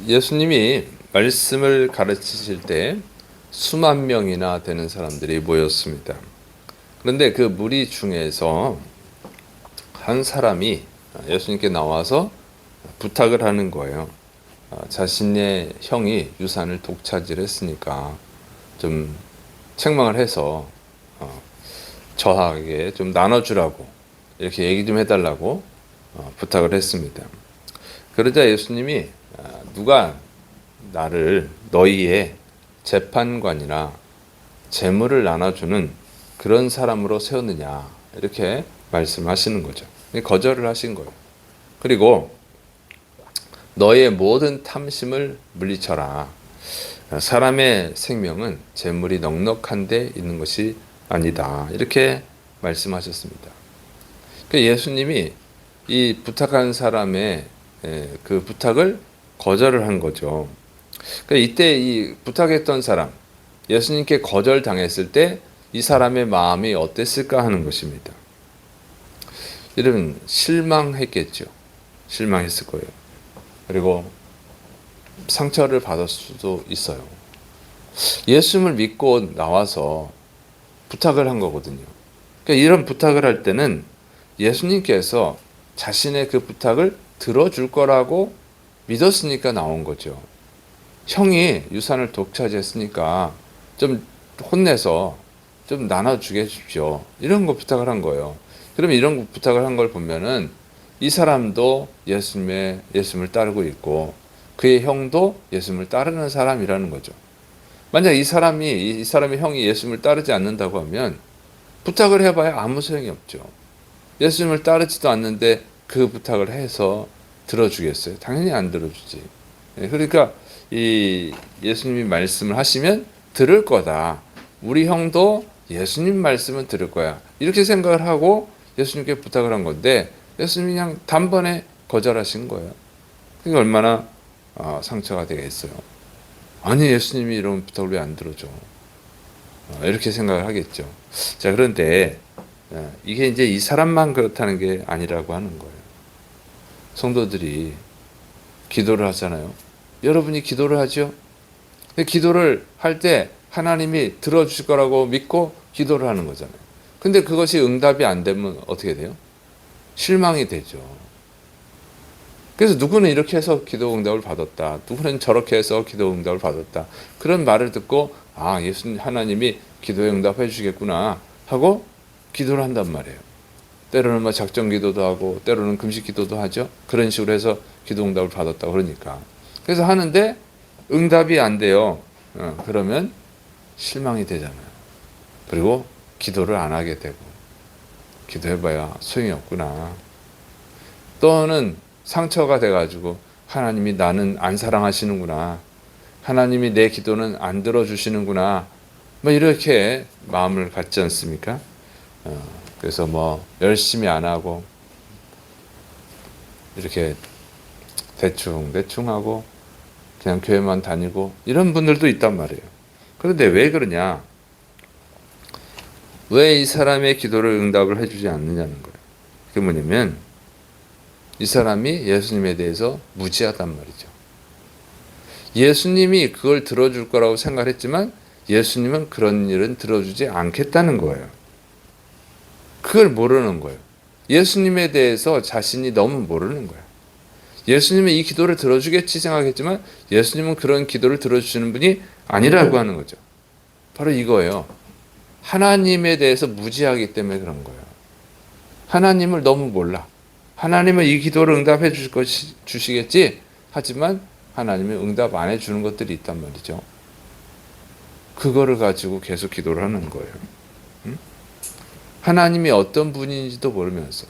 예수님이 말씀을 가르치실 때 수만 명이나 되는 사람들이 모였습니다. 그런데 그 무리 중에서 한 사람이 예수님께 나와서 부탁을 하는 거예요. 자신의 형이 유산을 독차지했으니까 좀 책망을 해서 저하게 좀 나눠주라고 이렇게 얘기 좀 해달라고 부탁을 했습니다. 그러자 예수님이 누가 나를 너희의 재판관이나 재물을 나눠주는 그런 사람으로 세웠느냐 이렇게 말씀하시는 거죠. 거절을 하신 거예요. 그리고 너의 모든 탐심을 물리쳐라. 사람의 생명은 재물이 넉넉한 데 있는 것이 아니다. 이렇게 말씀하셨습니다. 예수님이 이 부탁한 사람의 그 부탁을 거절을 한 거죠. 이때 이 부탁했던 사람, 예수님께 거절당했을 때 이 사람의 마음이 어땠을까 하는 것입니다. 여러분, 실망했겠죠. 실망했을 거예요. 그리고 상처를 받을 수도 있어요. 예수님을 믿고 나와서 부탁을 한 거거든요. 이런 부탁을 할 때는 예수님께서 자신의 그 부탁을 들어줄 거라고 믿었으니까 나온 거죠. 형이 유산을 독차지했으니까 좀 혼내서 좀 나눠주게 해주십시오. 이런 거 부탁을 한 거예요. 그러면 이런 부탁을 한 걸 보면은 이 사람도 예수님을 따르고 있고 그의 형도 예수님을 따르는 사람이라는 거죠. 만약 이 사람의 형이 예수님을 따르지 않는다고 하면 부탁을 해봐야 아무 소용이 없죠. 예수님을 따르지도 않는데 그 부탁을 해서 들어주겠어요? 당연히 안 들어주지. 그러니까 이 예수님이 말씀을 하시면 들을 거다. 우리 형도 예수님 말씀은 들을 거야. 이렇게 생각을 하고 예수님께 부탁을 한 건데 예수님이 그냥 단번에 거절하신 거예요. 그게 얼마나 상처가 되겠어요. 아니 예수님이 이런 부탁을 왜 안 들어줘? 이렇게 생각을 하겠죠. 자, 그런데 이게 이제 이 사람만 그렇다는 게 아니라고 하는 거예요. 성도들이 기도를 하잖아요. 여러분이 기도를 하죠. 기도를 할 때 하나님이 들어주실 거라고 믿고 기도를 하는 거잖아요. 근데 그것이 응답이 안 되면 어떻게 돼요? 실망이 되죠. 그래서 누구는 이렇게 해서 기도 응답을 받았다. 누구는 저렇게 해서 기도 응답을 받았다. 그런 말을 듣고 예수님 하나님이 기도에 응답해 주시겠구나 하고 기도를 한단 말이에요. 때로는 작정 기도도 하고 때로는 금식 기도도 하죠. 그런 식으로 해서 기도 응답을 받았다 그러니까. 그래서 하는데 응답이 안 돼요. 그러면 실망이 되잖아요. 그리고 기도를 안 하게 되고 기도해봐야 소용이 없구나. 또는 상처가 돼가지고 하나님이 나는 안 사랑하시는구나. 하나님이 내 기도는 안 들어주시는구나. 이렇게 마음을 갖지 않습니까? 그래서 열심히 안 하고 이렇게 대충 하고 그냥 교회만 다니고 이런 분들도 있단 말이에요. 그런데 왜 그러냐? 왜 이 사람의 기도를 응답을 해주지 않느냐는 거예요. 그게 뭐냐면 이 사람이 예수님에 대해서 무지하단 말이죠. 예수님이 그걸 들어줄 거라고 생각했지만 예수님은 그런 일은 들어주지 않겠다는 거예요. 그걸 모르는 거예요. 예수님에 대해서 자신이 너무 모르는 거예요. 예수님은 이 기도를 들어주겠지 생각했지만 예수님은 그런 기도를 들어주시는 분이 아니라고 하는 거죠. 바로 이거예요. 하나님에 대해서 무지하기 때문에 그런 거예요. 하나님을 너무 몰라. 하나님은 이 기도를 응답해 주시겠지? 하지만 하나님은 응답 안 해주는 것들이 있단 말이죠. 그거를 가지고 계속 기도를 하는 거예요. 하나님이 어떤 분인지도 모르면서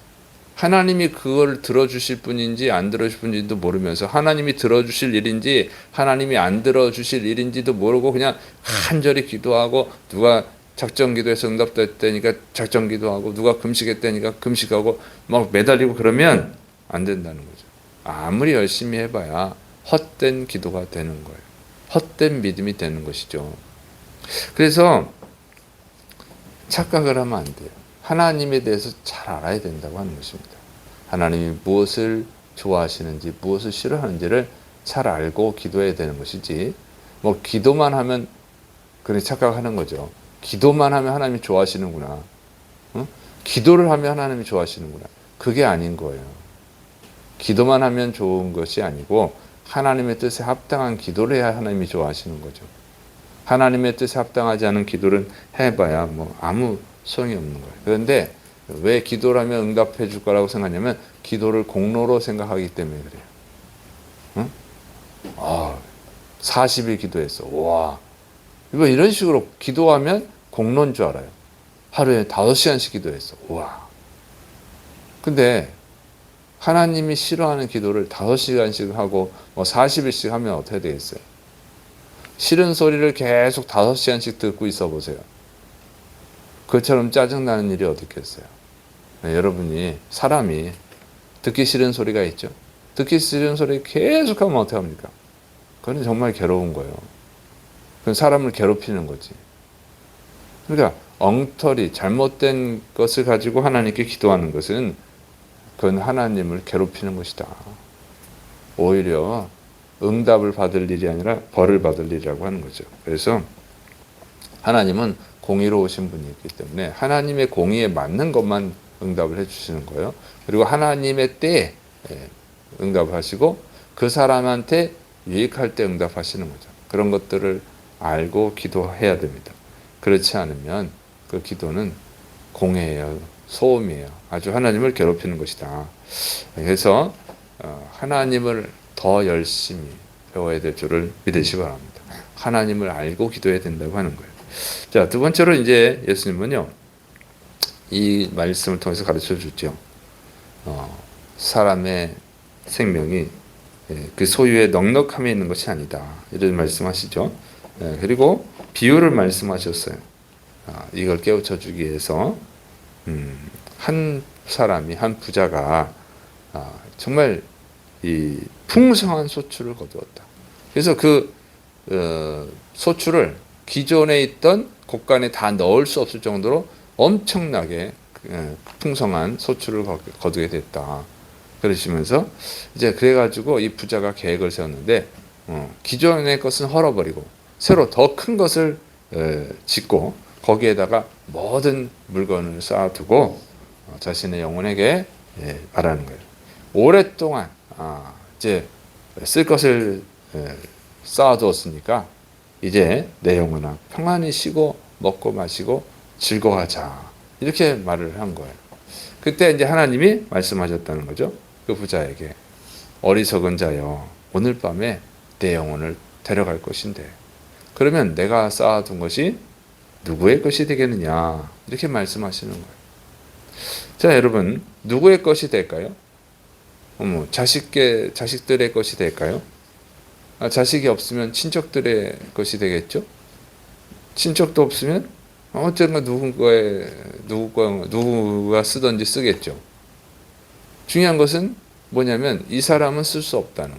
하나님이 그걸 들어주실 분인지 안 들어주실 분인지도 모르면서 하나님이 들어주실 일인지 하나님이 안 들어주실 일인지도 모르고 그냥 간절히 기도하고 누가 작정 기도해서 응답됐다니까 작정 기도하고 누가 금식했다니까 금식하고 매달리고 그러면 안 된다는 거죠. 아무리 열심히 해봐야 헛된 기도가 되는 거예요. 헛된 믿음이 되는 것이죠. 그래서 착각을 하면 안 돼요. 하나님에 대해서 잘 알아야 된다고 하는 것입니다. 하나님이 무엇을 좋아하시는지 무엇을 싫어하는지를 잘 알고 기도해야 되는 것이지, 뭐 기도만 하면 그렇게 착각하는 거죠. 기도만 하면 하나님이 좋아하시는구나. 응? 기도를 하면 하나님이 좋아하시는구나. 그게 아닌 거예요. 기도만 하면 좋은 것이 아니고 하나님의 뜻에 합당한 기도를 해야 하나님이 좋아하시는 거죠. 하나님의 뜻에 합당하지 않은 기도를 해봐야 뭐 아무 소용이 없는 거예요. 그런데 왜 기도를 하면 응답해 줄 거라고 생각하냐면 기도를 공로로 생각하기 때문에 그래요. 응? 40일 기도했어. 와, 이런 식으로 기도하면 공로인 줄 알아요. 하루에 5시간씩 기도했어. 와. 근데 하나님이 싫어하는 기도를 5시간씩 하고 뭐 40일씩 하면 어떻게 되겠어요? 싫은 소리를 계속 5시간씩 듣고 있어 보세요. 그처럼 짜증나는 일이 어디 있겠어요? 네, 여러분이 사람이 듣기 싫은 소리가 있죠. 듣기 싫은 소리 계속 하면 어떻게 합니까? 그건 정말 괴로운 거예요. 그건 사람을 괴롭히는 거지. 그러니까 엉터리 잘못된 것을 가지고 하나님께 기도하는 것은 그건 하나님을 괴롭히는 것이다. 오히려 응답을 받을 일이 아니라 벌을 받을 일이라고 하는 거죠. 그래서 하나님은 공의로우신 분이기 때문에 하나님의 공의에 맞는 것만 응답을 해주시는 거예요. 그리고 하나님의 때에 응답을 하시고 그 사람한테 유익할 때 응답하시는 거죠. 그런 것들을 알고 기도해야 됩니다. 그렇지 않으면 그 기도는 공해예요. 소음이에요. 아주 하나님을 괴롭히는 것이다. 그래서 하나님을 더 열심히 배워야 될 줄을 믿으시기 바랍니다. 하나님을 알고 기도해야 된다고 하는 거예요. 자, 두 번째로 이제 예수님은요, 이 말씀을 통해서 가르쳐 주죠. 사람의 생명이 그 소유의 넉넉함에 있는 것이 아니다. 이런 말씀하시죠. 그리고 비유를 말씀하셨어요. 이걸 깨우쳐 주기 위해서 한 사람이, 한 부자가 정말 이 풍성한 소출을 거두었다. 그래서 그 소출을 기존에 있던 곳간에 다 넣을 수 없을 정도로 엄청나게 풍성한 소출을 거두게 됐다. 그러시면서 이제 그래가지고 이 부자가 계획을 세웠는데 기존의 것은 헐어버리고 새로 더 큰 것을 짓고 거기에다가 모든 물건을 쌓아두고 자신의 영혼에게 말하는 거예요. 오랫동안 이제 쓸 것을 쌓아두었으니까 이제 내 영혼아 평안히 쉬고 먹고 마시고 즐거워하자. 이렇게 말을 한 거예요. 그때 이제 하나님이 말씀하셨다는 거죠. 그 부자에게 어리석은 자여 오늘 밤에 내 영혼을 데려갈 것인데 그러면 내가 쌓아둔 것이 누구의 것이 되겠느냐 이렇게 말씀하시는 거예요. 자, 여러분 누구의 것이 될까요? 자식들의 것이 될까요? 자식이 없으면 친척들의 것이 되겠죠. 친척도 없으면 언젠가 누구가 쓰든지 쓰겠죠. 중요한 것은 뭐냐면 이 사람은 쓸 수 없다는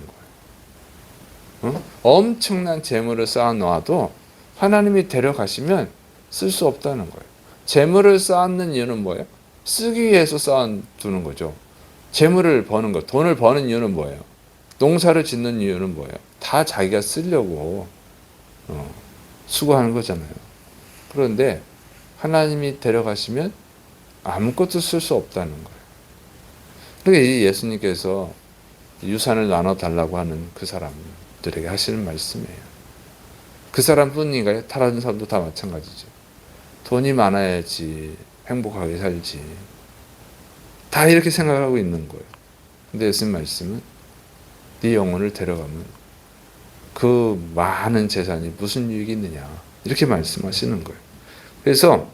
거예요. 엄청난 재물을 쌓아놓아도 하나님이 데려가시면 쓸 수 없다는 거예요. 재물을 쌓는 이유는 뭐예요? 쓰기 위해서 쌓아두는 거죠. 재물을 버는 것, 돈을 버는 이유는 뭐예요? 농사를 짓는 이유는 뭐예요? 다 자기가 쓰려고 수고하는 거잖아요. 그런데 하나님이 데려가시면 아무것도 쓸 수 없다는 거예요. 그러니까 이 예수님께서 유산을 나눠달라고 하는 그 사람들에게 하시는 말씀이에요. 그 사람뿐인가요? 다른 사람도 다 마찬가지죠. 돈이 많아야지 행복하게 살지. 다 이렇게 생각하고 있는 거예요. 근데 예수님 말씀은 네 영혼을 데려가면 그 많은 재산이 무슨 유익이 있느냐 이렇게 말씀하시는 거예요. 그래서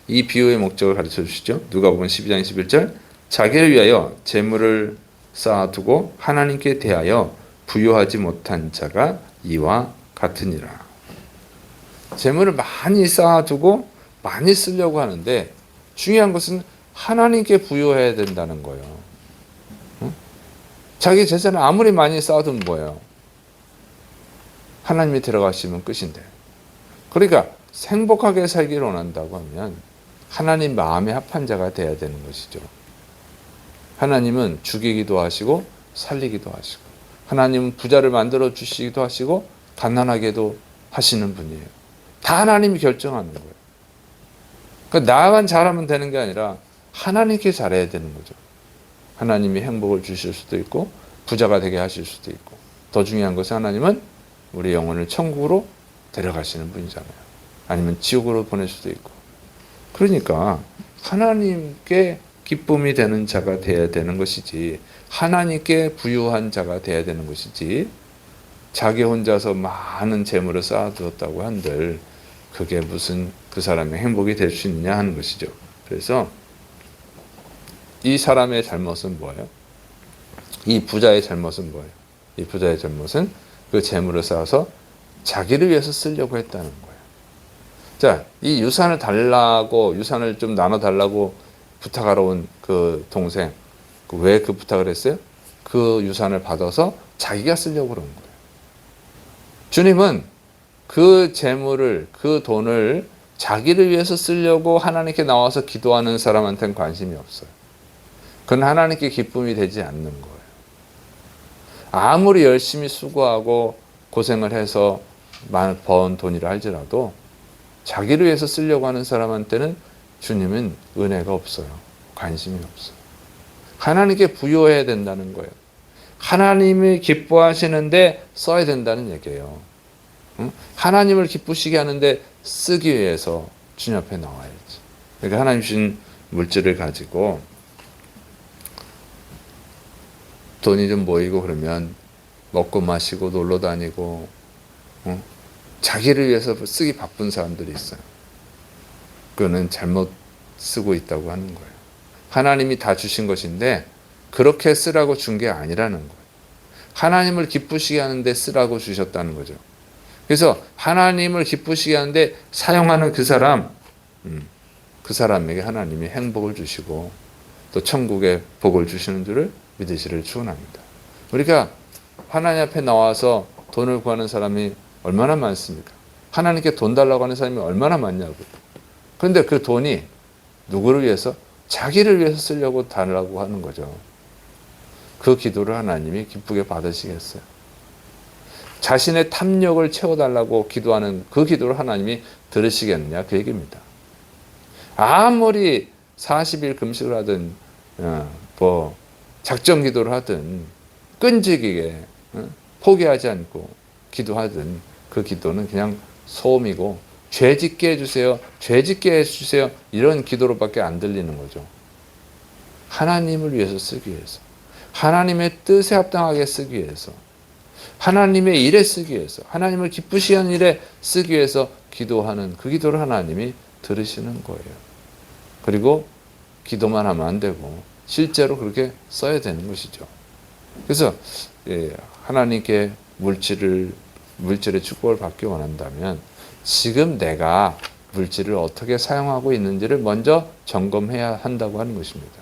이 비유의 목적을 가르쳐 주시죠. 누가복음 12장 21절 자기를 위하여 재물을 쌓아두고 하나님께 대하여 부요하지 못한 자가 이와 같으니라. 재물을 많이 쌓아두고 많이 쓰려고 하는데 중요한 것은 하나님께 부요해야 된다는 거예요. 자기 재산을 아무리 많이 쌓아두면 뭐예요? 하나님이 들어가시면 끝인데. 그러니까 행복하게 살기를 원한다고 하면 하나님 마음에 합한 자가 돼야 되는 것이죠. 하나님은 죽이기도 하시고 살리기도 하시고 하나님은 부자를 만들어 주시기도 하시고 가난하게도 하시는 분이에요. 다 하나님이 결정하는 거예요. 그러니까 나만 잘하면 되는 게 아니라 하나님께 잘해야 되는 거죠. 하나님이 행복을 주실 수도 있고 부자가 되게 하실 수도 있고, 더 중요한 것은 하나님은 우리 영혼을 천국으로 데려가시는 분이잖아요. 아니면 지옥으로 보낼 수도 있고. 그러니까 하나님께 기쁨이 되는 자가 되어야 되는 것이지, 하나님께 부유한 자가 되어야 되는 것이지, 자기 혼자서 많은 재물을 쌓아두었다고 한들 그게 무슨 그 사람의 행복이 될 수 있느냐 하는 것이죠. 그래서 이 사람의 잘못은 뭐예요? 이 부자의 잘못은 뭐예요? 이 부자의 잘못은 그 재물을 쌓아서 자기를 위해서 쓰려고 했다는 거예요. 자, 이 유산을 달라고, 유산을 좀 나눠달라고 부탁하러 온 그 동생, 왜 그 부탁을 했어요? 그 유산을 받아서 자기가 쓰려고 그런 거예요. 주님은 그 재물을, 그 돈을 자기를 위해서 쓰려고 하나님께 나와서 기도하는 사람한테는 관심이 없어요. 그건 하나님께 기쁨이 되지 않는 거예요. 아무리 열심히 수고하고 고생을 해서 번 돈이라 할지라도 자기를 위해서 쓰려고 하는 사람한테는 주님은 은혜가 없어요. 관심이 없어요. 하나님께 부여해야 된다는 거예요. 하나님이 기뻐하시는데 써야 된다는 얘기예요. 하나님을 기쁘시게 하는데 쓰기 위해서 주님 앞에 나와야지. 그러니까 하나님 주신 물질을 가지고 돈이 좀 모이고 그러면 먹고 마시고 놀러 다니고 자기를 위해서 쓰기 바쁜 사람들이 있어요. 그거는 잘못 쓰고 있다고 하는 거예요. 하나님이 다 주신 것인데 그렇게 쓰라고 준 게 아니라는 거예요. 하나님을 기쁘시게 하는데 쓰라고 주셨다는 거죠. 그래서 하나님을 기쁘시게 하는데 사용하는 그 사람, 그 사람에게 하나님이 행복을 주시고 또 천국의 복을 주시는 줄을 믿으시를 축원합니다. 우리가 하나님 앞에 나와서 돈을 구하는 사람이 얼마나 많습니까? 하나님께 돈 달라고 하는 사람이 얼마나 많냐고요. 그런데 그 돈이 누구를 위해서? 자기를 위해서 쓰려고 달라고 하는 거죠. 그 기도를 하나님이 기쁘게 받으시겠어요? 자신의 탐욕을 채워달라고 기도하는 그 기도를 하나님이 들으시겠느냐, 그 얘기입니다. 아무리 40일 금식을 하든 작정 기도를 하든 끈질기게 포기하지 않고 기도하든 그 기도는 그냥 소음이고, 죄 짓게 해주세요, 죄 짓게 해주세요, 이런 기도로밖에 안 들리는 거죠. 하나님을 위해서 쓰기 위해서, 하나님의 뜻에 합당하게 쓰기 위해서, 하나님의 일에 쓰기 위해서, 하나님을 기쁘시게 하는 일에 쓰기 위해서 기도하는 그 기도를 하나님이 들으시는 거예요. 그리고 기도만 하면 안 되고 실제로 그렇게 써야 되는 것이죠. 그래서 하나님께 물질의 축복을 받기 원한다면 지금 내가 물질을 어떻게 사용하고 있는지를 먼저 점검해야 한다고 하는 것입니다.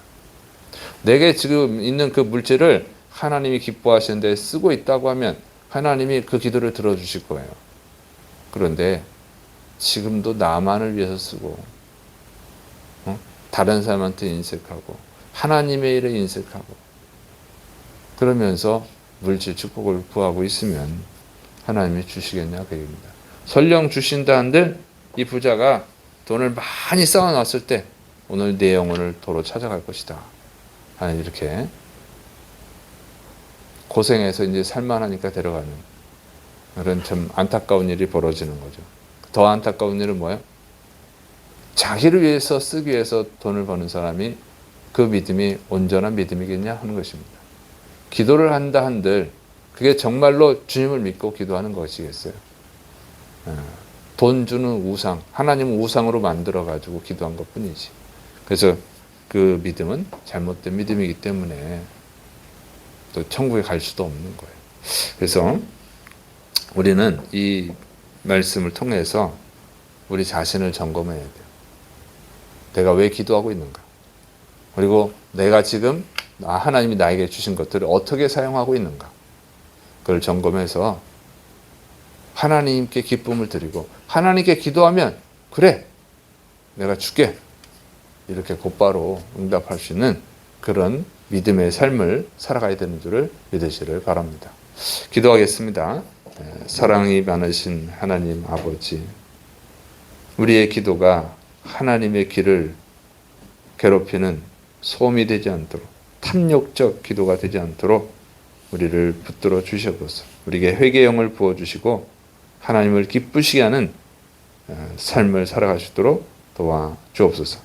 내게 지금 있는 그 물질을 하나님이 기뻐하시는 데 쓰고 있다고 하면 하나님이 그 기도를 들어주실 거예요. 그런데 지금도 나만을 위해서 쓰고 다른 사람한테 인색하고 하나님의 일에 인색하고 그러면서 물질 축복을 구하고 있으면 하나님이 주시겠냐, 그 얘기입니다. 설령 주신다 한들 이 부자가 돈을 많이 쌓아놨을 때 오늘 내 영혼을 도로 찾아갈 것이다 하는, 이렇게 고생해서 이제 살만하니까 데려가는 그런 참 안타까운 일이 벌어지는 거죠. 더 안타까운 일은 뭐예요? 자기를 위해서 쓰기 위해서 돈을 버는 사람이 그 믿음이 온전한 믿음이겠냐 하는 것입니다. 기도를 한다 한들 그게 정말로 주님을 믿고 기도하는 것이겠어요? 돈 주는 우상, 하나님은 우상으로 만들어가지고 기도한 것 뿐이지. 그래서 그 믿음은 잘못된 믿음이기 때문에 또 천국에 갈 수도 없는 거예요. 그래서 우리는 이 말씀을 통해서 우리 자신을 점검해야 돼요. 내가 왜 기도하고 있는가? 그리고 내가 지금 하나님이 나에게 주신 것들을 어떻게 사용하고 있는가? 그걸 점검해서 하나님께 기쁨을 드리고 하나님께 기도하면 그래, 내가 줄게, 이렇게 곧바로 응답할 수 있는 그런 믿음의 삶을 살아가야 되는 줄을 믿으시를 바랍니다. 기도하겠습니다. 사랑이 많으신 하나님 아버지, 우리의 기도가 하나님의 길을 괴롭히는 소음이 되지 않도록, 탐욕적 기도가 되지 않도록 우리를 붙들어 주셔서 우리에게 회개의 영을 부어주시고 하나님을 기쁘시게 하는 삶을 살아갈 수 있도록 도와 주옵소서.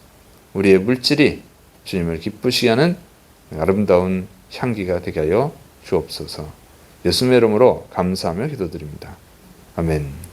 우리의 물질이 주님을 기쁘시게 하는 아름다운 향기가 되게 하여 주옵소서. 예수님의 이름으로 감사하며 기도드립니다. 아멘.